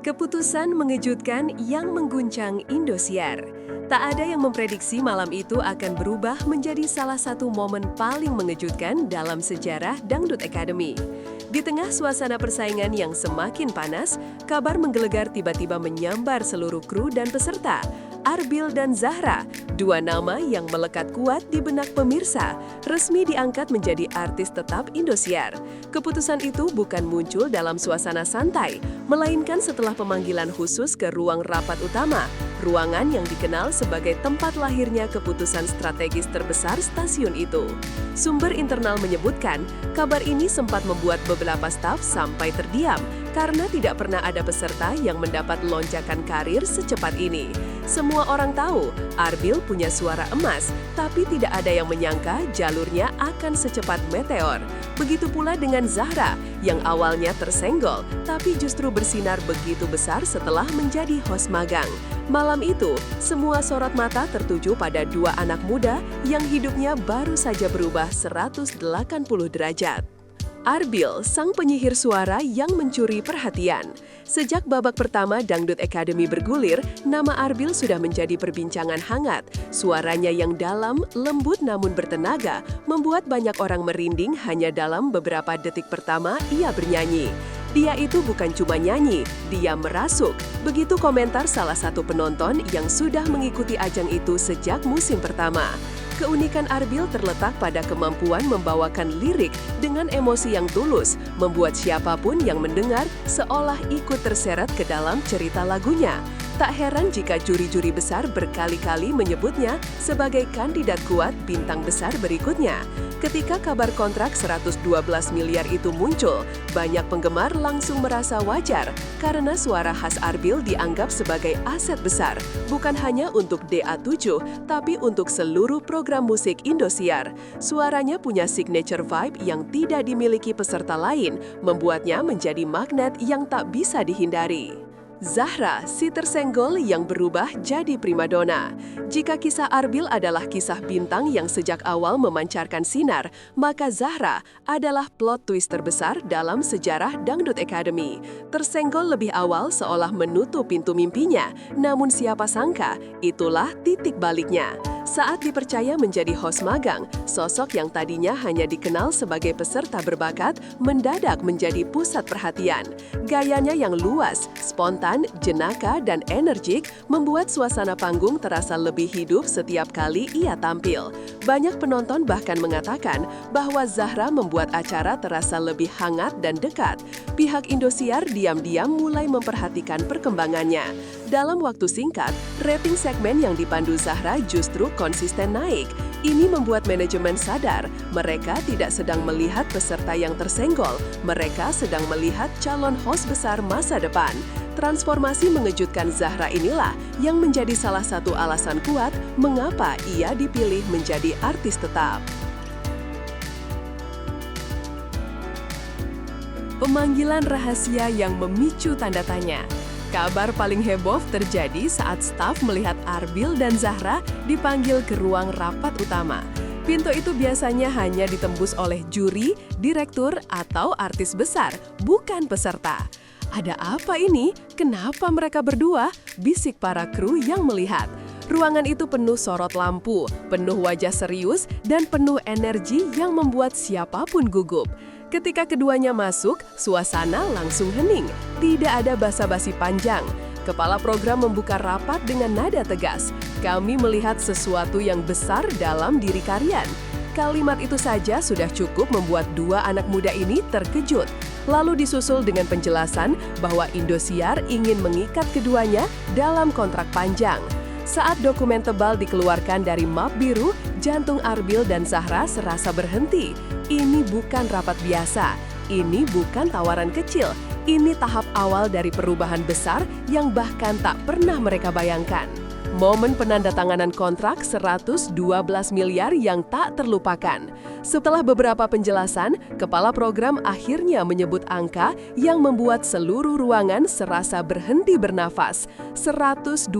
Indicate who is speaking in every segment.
Speaker 1: Keputusan mengejutkan yang mengguncang Indosiar. Tak ada yang memprediksi malam itu akan berubah menjadi salah satu momen paling mengejutkan dalam sejarah Dangdut Academy. Di tengah suasana persaingan yang semakin panas, kabar menggelegar tiba-tiba menyambar seluruh kru dan peserta. Arbil dan Zahra, dua nama yang melekat kuat di benak pemirsa, resmi diangkat menjadi artis tetap Indosiar. Keputusan itu bukan muncul dalam suasana santai, melainkan setelah pemanggilan khusus ke ruang rapat utama, ruangan yang dikenal sebagai tempat lahirnya keputusan strategis terbesar stasiun itu. Sumber internal menyebutkan, kabar ini sempat membuat beberapa staf sampai terdiam karena tidak pernah ada peserta yang mendapat lonjakan karir secepat ini. Semua orang tahu, Arbil punya suara emas, tapi tidak ada yang menyangka jalurnya akan secepat meteor. Begitu pula dengan Zahra, yang awalnya tersenggol, tapi justru bersinar begitu besar setelah menjadi host magang. Malam itu, semua sorot mata tertuju pada dua anak muda yang hidupnya baru saja berubah 180 derajat. Arbil, sang penyihir suara yang mencuri perhatian. Sejak babak pertama Dangdut Academy bergulir, nama Arbil sudah menjadi perbincangan hangat. Suaranya yang dalam, lembut namun bertenaga, membuat banyak orang merinding hanya dalam beberapa detik pertama ia bernyanyi. Dia itu bukan cuma nyanyi, dia merasuk. Begitu komentar salah satu penonton yang sudah mengikuti ajang itu sejak musim pertama. Keunikan Arbil terletak pada kemampuan membawakan lirik dengan emosi yang tulus, membuat siapapun yang mendengar seolah ikut terseret ke dalam cerita lagunya. Tak heran jika juri-juri besar berkali-kali menyebutnya sebagai kandidat kuat bintang besar berikutnya. Ketika kabar kontrak 112 miliar itu muncul, banyak penggemar langsung merasa wajar karena suara khas Arbil dianggap sebagai aset besar, bukan hanya untuk DA7, tapi untuk seluruh program musik Indosiar. Suaranya punya signature vibe yang tidak dimiliki peserta lain, membuatnya menjadi magnet yang tak bisa dihindari. Zahra, si tersenggol yang berubah jadi primadona. Jika kisah Arbil adalah kisah bintang yang sejak awal memancarkan sinar, maka Zahra adalah plot twist terbesar dalam sejarah Dangdut Academy. Tersenggol lebih awal seolah menutup pintu mimpinya, namun siapa sangka itulah titik baliknya. Saat dipercaya menjadi host magang, sosok yang tadinya hanya dikenal sebagai peserta berbakat mendadak menjadi pusat perhatian. Gayanya yang luas, spontan, jenaka, dan energik membuat suasana panggung terasa lebih hidup setiap kali ia tampil. Banyak penonton bahkan mengatakan bahwa Zahra membuat acara terasa lebih hangat dan dekat. Pihak Indosiar diam-diam mulai memperhatikan perkembangannya. Dalam waktu singkat, rating segmen yang dipandu Zahra justru konsisten naik. Ini membuat manajemen sadar mereka tidak sedang melihat peserta yang tersenggol, mereka sedang melihat calon host besar masa depan. Transformasi mengejutkan Zahra inilah yang menjadi salah satu alasan kuat mengapa ia dipilih menjadi artis tetap. Pemanggilan rahasia yang memicu tanda tanya. Kabar paling heboh terjadi saat staf melihat Arbil dan Zahra dipanggil ke ruang rapat utama. Pintu itu biasanya hanya ditembus oleh juri, direktur, atau artis besar, bukan peserta. Ada apa ini? Kenapa mereka berdua? Bisik para kru yang melihat. Ruangan itu penuh sorot lampu, penuh wajah serius, dan penuh energi yang membuat siapapun gugup. Ketika keduanya masuk, suasana langsung hening. Tidak ada basa-basi panjang. Kepala program membuka rapat dengan nada tegas. Kami melihat sesuatu yang besar dalam diri kalian. Kalimat itu saja sudah cukup membuat dua anak muda ini terkejut. Lalu disusul dengan penjelasan bahwa Indosiar ingin mengikat keduanya dalam kontrak panjang. Saat dokumen tebal dikeluarkan dari map biru, jantung Arbil dan Zahra serasa berhenti. Ini bukan rapat biasa, ini bukan tawaran kecil, ini tahap awal dari perubahan besar yang bahkan tak pernah mereka bayangkan. Momen penandatanganan kontrak 112 miliar yang tak terlupakan. Setelah beberapa penjelasan, kepala program akhirnya menyebut angka yang membuat seluruh ruangan serasa berhenti bernafas, 112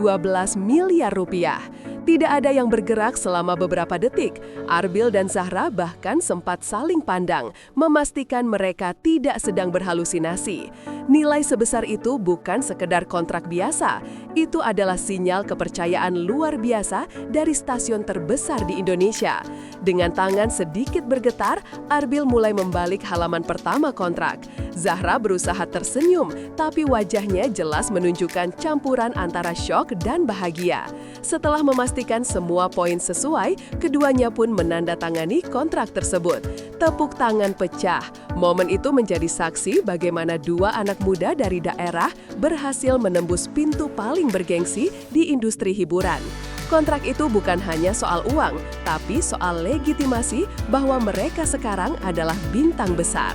Speaker 1: miliar rupiah. Tidak ada yang bergerak selama beberapa detik. Arbil dan Zahra bahkan sempat saling pandang, memastikan mereka tidak sedang berhalusinasi. Nilai sebesar itu bukan sekedar kontrak biasa, itu adalah sinyal kepercayaan luar biasa dari stasiun terbesar di Indonesia. Dengan tangan sedikit bergetar, Arbil mulai membalik halaman pertama kontrak. Zahra berusaha tersenyum, tapi wajahnya jelas menunjukkan campuran antara syok dan bahagia. Setelah memastikan semua poin sesuai, keduanya pun menandatangani kontrak tersebut. Tepuk tangan pecah. Momen itu menjadi saksi bagaimana dua anak muda dari daerah berhasil menembus pintu paling bergengsi di industri hiburan. Kontrak itu bukan hanya soal uang, tapi soal legitimasi bahwa mereka sekarang adalah bintang besar.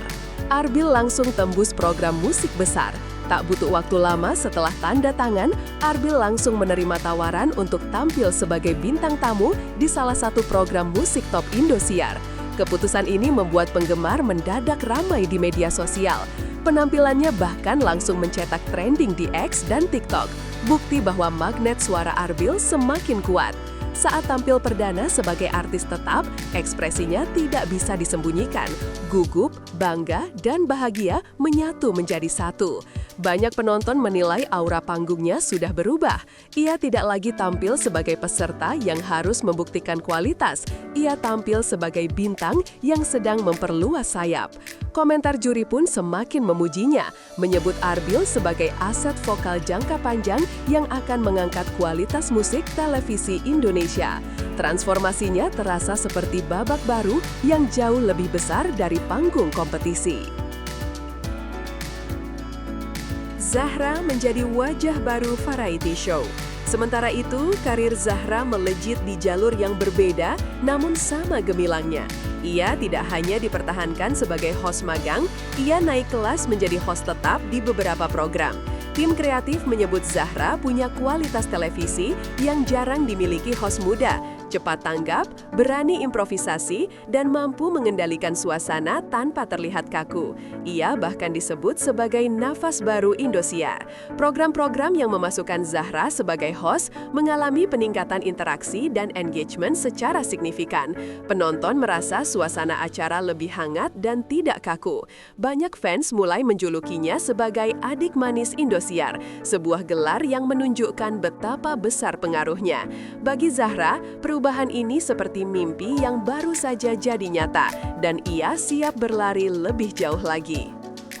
Speaker 1: Arbil langsung tembus program musik besar. Tak butuh waktu lama setelah tanda tangan, Arbil langsung menerima tawaran untuk tampil sebagai bintang tamu di salah satu program musik top Indosiar. Keputusan ini membuat penggemar mendadak ramai di media sosial. Penampilannya bahkan langsung mencetak trending di X dan TikTok. Bukti bahwa magnet suara Arbil semakin kuat. Saat tampil perdana sebagai artis tetap, ekspresinya tidak bisa disembunyikan. Gugup, bangga, dan bahagia menyatu menjadi satu. Banyak penonton menilai aura panggungnya sudah berubah. Ia tidak lagi tampil sebagai peserta yang harus membuktikan kualitas. Ia tampil sebagai bintang yang sedang memperluas sayap. Komentar juri pun semakin memujinya, menyebut Arbil sebagai aset vokal jangka panjang yang akan mengangkat kualitas musik televisi Indonesia. Transformasinya terasa seperti babak baru yang jauh lebih besar dari panggung kompetisi. Zahra menjadi wajah baru variety show. Sementara itu, karir Zahra melejit di jalur yang berbeda, namun sama gemilangnya. Ia tidak hanya dipertahankan sebagai host magang, ia naik kelas menjadi host tetap di beberapa program. Tim kreatif menyebut Zahra punya kualitas televisi yang jarang dimiliki host muda, cepat tanggap, berani improvisasi, dan mampu mengendalikan suasana tanpa terlihat kaku. Ia bahkan disebut sebagai nafas baru Indosiar. Program-program yang memasukkan Zahra sebagai host mengalami peningkatan interaksi dan engagement secara signifikan. Penonton merasa suasana acara lebih hangat dan tidak kaku. Banyak fans mulai menjulukinya sebagai adik manis Indosiar, sebuah gelar yang menunjukkan betapa besar pengaruhnya. Bagi Zahra, perubahan ini seperti mimpi yang baru saja jadi nyata, dan ia siap berlari lebih jauh lagi.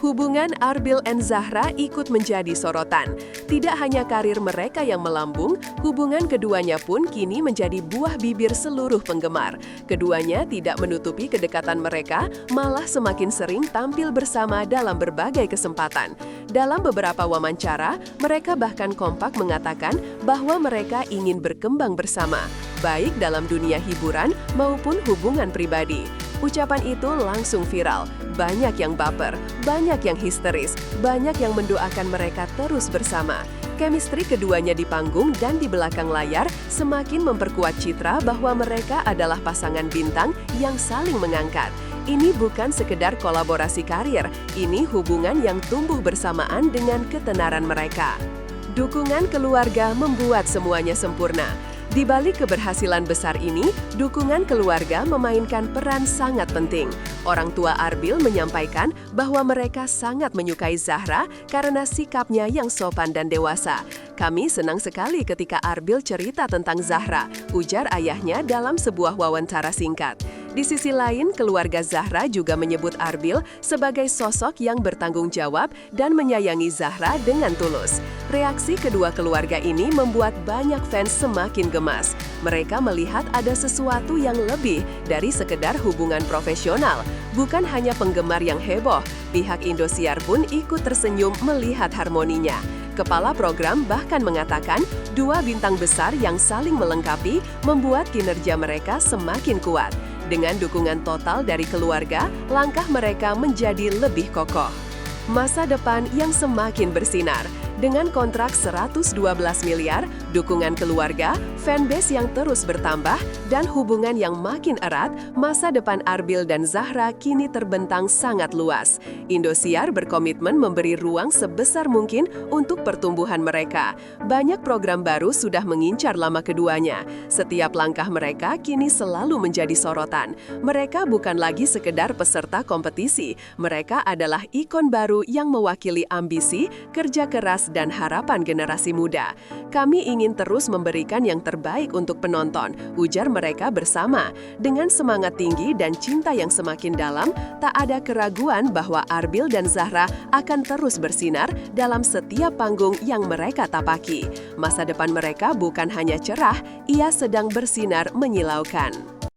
Speaker 1: Hubungan Arbil dan Zahra ikut menjadi sorotan. Tidak hanya karir mereka yang melambung, hubungan keduanya pun kini menjadi buah bibir seluruh penggemar. Keduanya tidak menutupi kedekatan mereka, malah semakin sering tampil bersama dalam berbagai kesempatan. Dalam beberapa wawancara, mereka bahkan kompak mengatakan bahwa mereka ingin berkembang bersama, baik dalam dunia hiburan maupun hubungan pribadi. Ucapan itu langsung viral, banyak yang baper, banyak yang histeris, banyak yang mendoakan mereka terus bersama. Chemistry keduanya di panggung dan di belakang layar semakin memperkuat citra bahwa mereka adalah pasangan bintang yang saling mengangkat. Ini bukan sekedar kolaborasi karir, ini hubungan yang tumbuh bersamaan dengan ketenaran mereka. Dukungan keluarga membuat semuanya sempurna. Di balik keberhasilan besar ini, dukungan keluarga memainkan peran sangat penting. Orang tua Arbil menyampaikan bahwa mereka sangat menyukai Zahra karena sikapnya yang sopan dan dewasa. Kami senang sekali ketika Arbil cerita tentang Zahra, ujar ayahnya dalam sebuah wawancara singkat. Di sisi lain, keluarga Zahra juga menyebut Arbil sebagai sosok yang bertanggung jawab dan menyayangi Zahra dengan tulus. Reaksi kedua keluarga ini membuat banyak fans semakin gemas. Mereka melihat ada sesuatu yang lebih dari sekedar hubungan profesional. Bukan hanya penggemar yang heboh, pihak Indosiar pun ikut tersenyum melihat harmoninya. Kepala program bahkan mengatakan, dua bintang besar yang saling melengkapi membuat kinerja mereka semakin kuat. Dengan dukungan total dari keluarga, langkah mereka menjadi lebih kokoh. Masa depan yang semakin bersinar. Dengan kontrak 112 miliar, dukungan keluarga, fanbase yang terus bertambah, dan hubungan yang makin erat, masa depan Arbil dan Zahra kini terbentang sangat luas. Indosiar berkomitmen memberi ruang sebesar mungkin untuk pertumbuhan mereka. Banyak program baru sudah mengincar lama keduanya. Setiap langkah mereka kini selalu menjadi sorotan. Mereka bukan lagi sekedar peserta kompetisi. Mereka adalah ikon baru yang mewakili ambisi, kerja keras, dan harapan generasi muda. Kami ingin terus memberikan yang terbaik untuk penonton, ujar mereka bersama. Dengan semangat tinggi dan cinta yang semakin dalam, tak ada keraguan bahwa Arbil dan Zahra akan terus bersinar dalam setiap panggung yang mereka tapaki. Masa depan mereka bukan hanya cerah, ia sedang bersinar menyilaukan.